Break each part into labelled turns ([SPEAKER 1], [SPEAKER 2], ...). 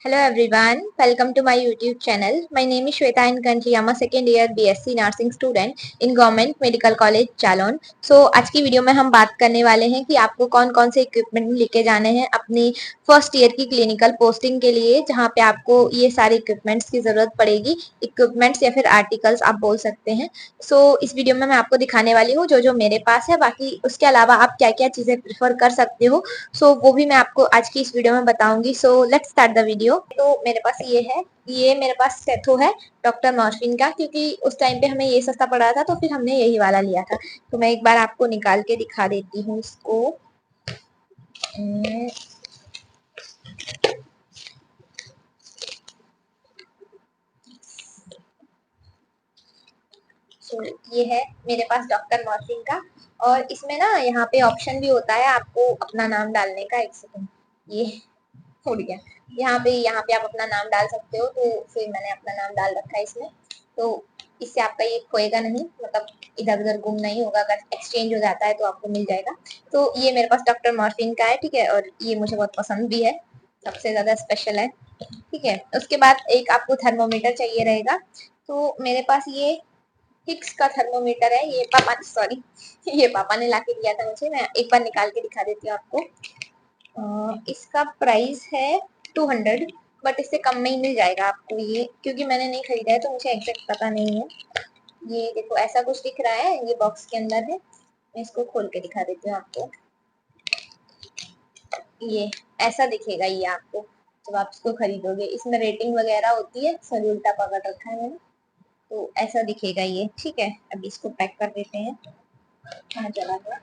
[SPEAKER 1] Hello everyone, welcome to my YouTube channel. My name is Shweta and currently I'm a second year BSc Nursing student in Government Medical College Chalon. So आज की video में हम बात करने वाले हैं कि आपको कौन कौन से इक्विपमेंट लेके जाने हैं अपनी फर्स्ट ईयर की क्लिनिकल पोस्टिंग के लिए, जहाँ पे आपको ये सारे इक्विपमेंट्स की जरूरत पड़ेगी। इक्विपमेंट्स या फिर आर्टिकल्स आप बोल सकते हैं। इस वीडियो में मैं आपको दिखाने वाली हूँ जो जो मेरे पास है। बाकी उसके अलावा आप क्या क्या चीजें प्रेफर कर सकते हो, वो भी मैं आपको आज की इस वीडियो में बताऊंगी। Let's start the video. तो मेरे पास ये है, ये मेरे पास सेथो है डॉक्टर मॉर्फिन का, क्योंकि उस टाइम पे हमें ये सस्ता पड़ा था तो फिर हमने यही वाला लिया था। तो मैं एक बार आपको निकाल के दिखा देती हूँ इसको। ये है मेरे पास डॉक्टर मॉर्फिन का, और इसमें ना यहाँ पे ऑप्शन भी होता है आपको अपना नाम डालने का। एक सेकंड, ये उड़ गया। यहाँ पे आप अपना नाम डाल सकते हो, तो फिर मैंने अपना नाम डाल रखा है इसमें। तो इससे आपका ये खोएगा नहीं, मतलब इधर उधर गुम नहीं होगा। अगर एक्सचेंज हो जाता है तो आपको मिल जाएगा। तो ये मेरे पास डॉक्टर मॉर्फिन का है, ठीक है, और ये मुझे बहुत पसंद भी है, सबसे ज्यादा स्पेशल है, ठीक है। उसके बाद एक आपको थर्मोमीटर चाहिए रहेगा। तो मेरे पास ये हिक्स का थर्मोमीटर है, ये पापा सॉरी ये पापा ने लाके दिया था मुझे। मैं एक बार निकाल के दिखा देती हूँ आपको। इसका प्राइस है 200, बट इससे कम में ही मिल जाएगा आपको ये, क्योंकि मैंने नहीं खरीदा है तो मुझे एग्जैक्ट पता नहीं है। ये देखो ऐसा कुछ दिख रहा है, ये बॉक्स के अंदर है। मैं इसको खोल के दिखा देती हूँ आपको। ये ऐसा दिखेगा ये आपको जब आप इसको खरीदोगे। इसमें रेटिंग वगैरह होती है, सॉरी उल्टा पकड़ रखा है मैंने। तो ऐसा दिखेगा ये, ठीक है। अभी इसको पैक कर देते हैं। कहाँ चला गया?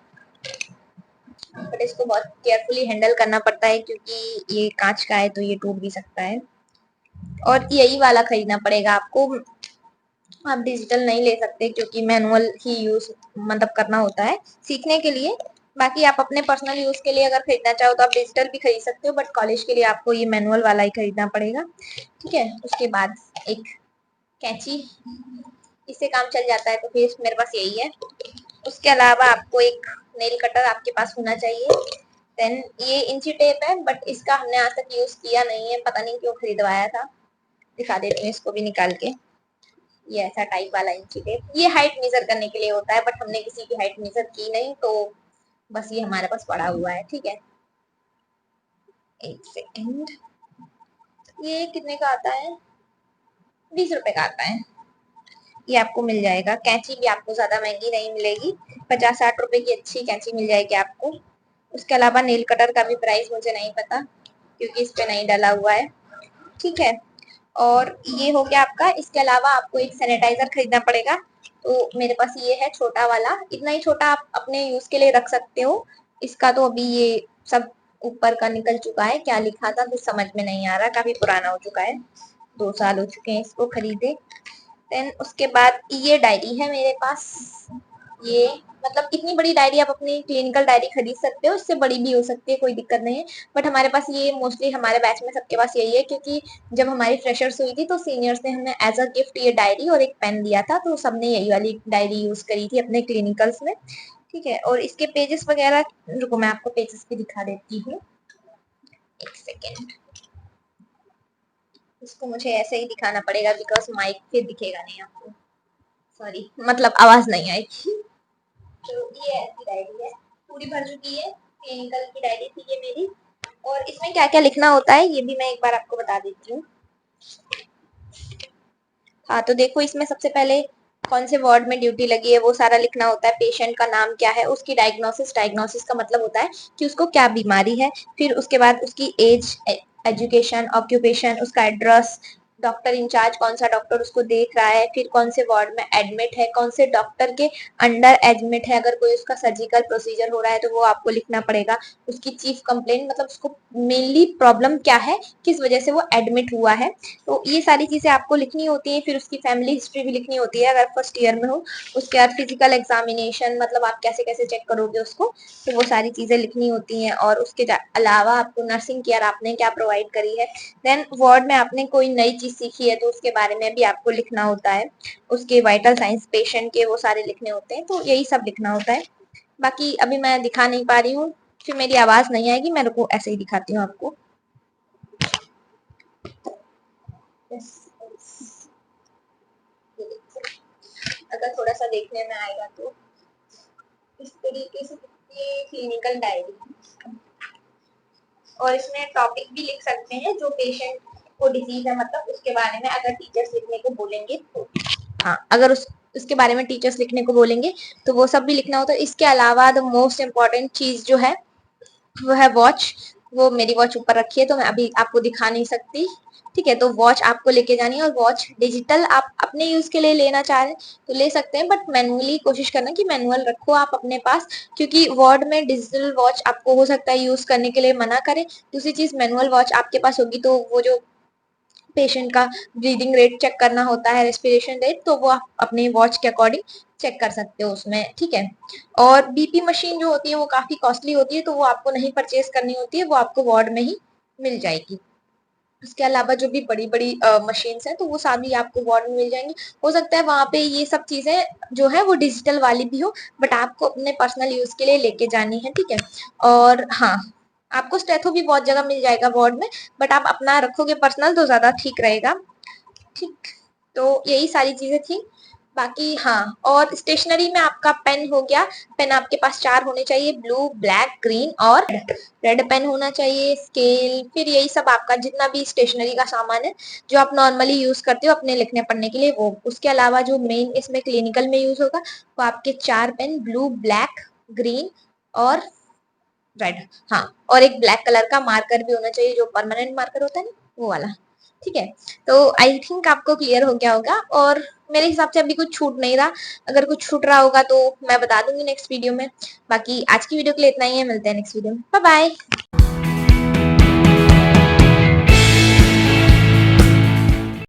[SPEAKER 1] बट इसको बहुत केयरफुली हैंडल करना पड़ता है, क्योंकि ये कांच का है तो ये टूट भी सकता है। और यही वाला खरीदना पड़ेगा आपको, आप डिजिटल नहीं ले सकते, क्योंकि मैनुअल ही यूज मतलब करना होता है सीखने के लिए। बाकी आप अपने पर्सनल यूज के लिए अगर खरीदना चाहो तो आप डिजिटल भी खरीद सकते हो, बट कॉलेज के लिए आपको ये मैनुअल वाला ही खरीदना पड़ेगा, ठीक है। उसके बाद एक कैंची, इससे काम चल जाता है, तो फिर मेरे पास यही है। उसके अलावा आपको एक नेल कटर आपके पास होना चाहिए। देन ये इंची टेप है, बट इसका हमने आज तक यूज किया नहीं है, पता नहीं क्यों खरीदवाया था। दिखा देती हूँ इसको भी निकाल के। ये ऐसा टाइप वाला इंची टेप, ये हाइट मेजर करने के लिए होता है, बट हमने किसी की हाइट मेजर की नहीं, तो बस ये हमारे पास पड़ा हुआ है, ठीक है। एक सेकेंड, ये कितने का आता है? 20 रुपए का आता है। ये आपको मिल जाएगा। कैंची भी आपको ज्यादा महंगी नहीं मिलेगी, 50-60 रुपए की अच्छी कैंची मिल जाएगी आपको। उसके अलावा नेल कटर का भी प्राइस मुझे नहीं पता, क्योंकि इस पे नहीं डाला हुआ है, ठीक है। और ये हो गया आपका। इसके अलावा आपको एक सैनिटाइजर खरीदना पड़ेगा। तो मेरे पास ये है छोटा वाला, इतना ही छोटा आप अपने यूज के लिए रख सकते हो। इसका तो अभी ये सब ऊपर का निकल चुका है, क्या लिखा था कुछ समझ में नहीं आ रहा, काफी पुराना हो चुका है, 2 साल हो चुके हैं इसको खरीदे। देन उसके बाद ये डायरी है मेरे पास। ये मतलब इतनी बड़ी डायरी आप अपनी क्लिनिकल डायरी खरीद सकते हो, इससे बड़ी भी हो सकती है, कोई दिक्कत नहीं है। बट हमारे पास ये मोस्टली हमारे बैच में सबके पास यही है, क्योंकि जब हमारी फ्रेशर्स हुई थी तो सीनियर्स ने हमें एज अ गिफ्ट ये डायरी और एक पेन दिया था, तो सबने यही वाली डायरी यूज करी थी अपने क्लिनिकल्स में, ठीक है। और इसके पेजेस वगैरह, रुको मैं आपको पेजेस भी दिखा देती हूँ, एक सेकेंड। इसको मुझे ऐसे ही दिखाना पड़ेगा, बिकॉज माइक पे दिखेगा नहीं आपको, सॉरी, मतलब आवाज नहीं आएगी। तो ये ऐसी डायरी है, पूरी भर चुकी है, क्लिनिकल की डायरी थी ये मेरी। और इसमें क्या क्या लिखना होता है ये भी मैं एक बार आपको बता देती हूँ। हाँ, तो देखो इसमें सबसे पहले कौन से वार्ड में ड्यूटी लगी है वो सारा लिखना होता है। पेशेंट का नाम क्या है, उसकी डायग्नोसिस, डायग्नोसिस का मतलब होता है कि उसको क्या बीमारी है। फिर उसके बाद उसकी एज, एजुकेशन, ऑक्यूपेशन, उसका एड्रेस, डॉक्टर इंचार्ज कौन सा डॉक्टर उसको देख रहा है, फिर कौन से वार्ड में एडमिट है, कौन से डॉक्टर के अंडर एडमिट है, अगर कोई उसका सर्जिकल प्रोसीजर हो रहा है तो वो आपको लिखना पड़ेगा। उसकी चीफ कंप्लेंट, मतलब उसको मेनली प्रॉब्लम क्या है, किस वजह से वो एडमिट हुआ है, तो ये सारी चीजें आपको लिखनी होती है। फिर उसकी फैमिली हिस्ट्री भी लिखनी होती है अगर फर्स्ट ईयर में हो। उसके बाद फिजिकल एग्जामिनेशन, मतलब आप कैसे कैसे चेक करोगे उसको, तो वो सारी चीजें लिखनी होती हैं। और उसके अलावा आपको नर्सिंग केयर आपने क्या प्रोवाइड करी है। देन वार्ड में आपने कोई नई चीज सीखी है तो उसके बारे में भी आपको लिखना होता है। उसके वाइटल साइंस पेशेंट के वो सारे लिखने होते हैं, तो यही सब लिखना होता है। बाकी अभी मैं दिखा नहीं पा रही हूँ, फिर मेरी आवाज नहीं आएगी, मैं रुको ऐसे ही दिखाती हूँ आपको। अगर थोड़ा सा देखने में आएगा तो इस तरीके से क्लिनिकल डायरी, और इसमें टॉपिक भी लिख सकते हैं जो पेशेंट को डिजीज है, मतलब उसके बारे में अगर टीचर्स लिखने को बोलेंगे तो। हाँ, अगर उसके बारे में टीचर्स लिखने को बोलेंगे तो वो सब भी लिखना होता है। इसके अलावा द मोस्ट इम्पॉर्टेंट चीज जो है वो है वॉच। वो मेरी वॉच ऊपर रखी है तो मैं अभी आपको दिखा नहीं सकती, ठीक है। तो वॉच आपको लेके जानी है, और वॉच डिजिटल आप अपने यूज के लिए लेना चाह रहे हैं तो ले सकते हैं, बट मैनुअली कोशिश करना कि मैनुअल रखो आप अपने पास, क्योंकि वार्ड में डिजिटल वॉच आपको हो सकता है यूज करने के लिए मना करें। दूसरी चीज, मैनुअल वॉच आपके पास होगी तो वो जो पेशेंट का ब्रीदिंग रेट चेक करना होता है, रेस्पिरेशन रेट, तो वो आप अपने वॉच के अकॉर्डिंग चेक कर सकते हो उसमें, ठीक है। और बीपी मशीन जो होती है वो काफी कॉस्टली होती है, तो वो आपको नहीं परचेज करनी होती है, वो आपको वार्ड में ही मिल जाएगी। उसके अलावा जो भी बड़ी बड़ी मशीन्स हैं तो वो सारी आपको वार्ड में मिल जाएंगी। हो सकता है वहां पे ये सब चीजें जो है वो डिजिटल वाली भी हो, बट आपको अपने पर्सनल यूज के लिए लेके जानी है, ठीक है। और हाँ, आपको स्टेथो भी बहुत जगह मिल जाएगा वार्ड में, बट आप अपना रखोगे पर्सनल तो ज्यादा ठीक रहेगा, ठीक। तो यही सारी चीजें थी। बाकी हाँ, और स्टेशनरी में आपका पेन हो गया। पेन आपके पास 4 होने चाहिए, ब्लू, ब्लैक, ग्रीन और रेड पेन होना चाहिए। स्केल, फिर यही सब आपका जितना भी स्टेशनरी का सामान है जो आप नॉर्मली यूज करते हो अपने लिखने पढ़ने के लिए वो। उसके अलावा जो मेन इसमें क्लिनिकल में यूज होगा वो आपके 4 पेन, ब्लू, ब्लैक, ग्रीन और रेड। हाँ, और एक ब्लैक कलर का मार्कर भी होना चाहिए, जो परमानेंट मार्कर होता है ना, वो वाला, ठीक है। तो आई थिंक आपको क्लियर हो गया होगा, और मेरे हिसाब से अभी कुछ छूट नहीं रहा। अगर कुछ छूट रहा होगा तो मैं बता दूंगी नेक्स्ट वीडियो में। बाकी आज की वीडियो के लिए इतना ही है, मिलते हैं नेक्स्ट वीडियो में, बाय बाय।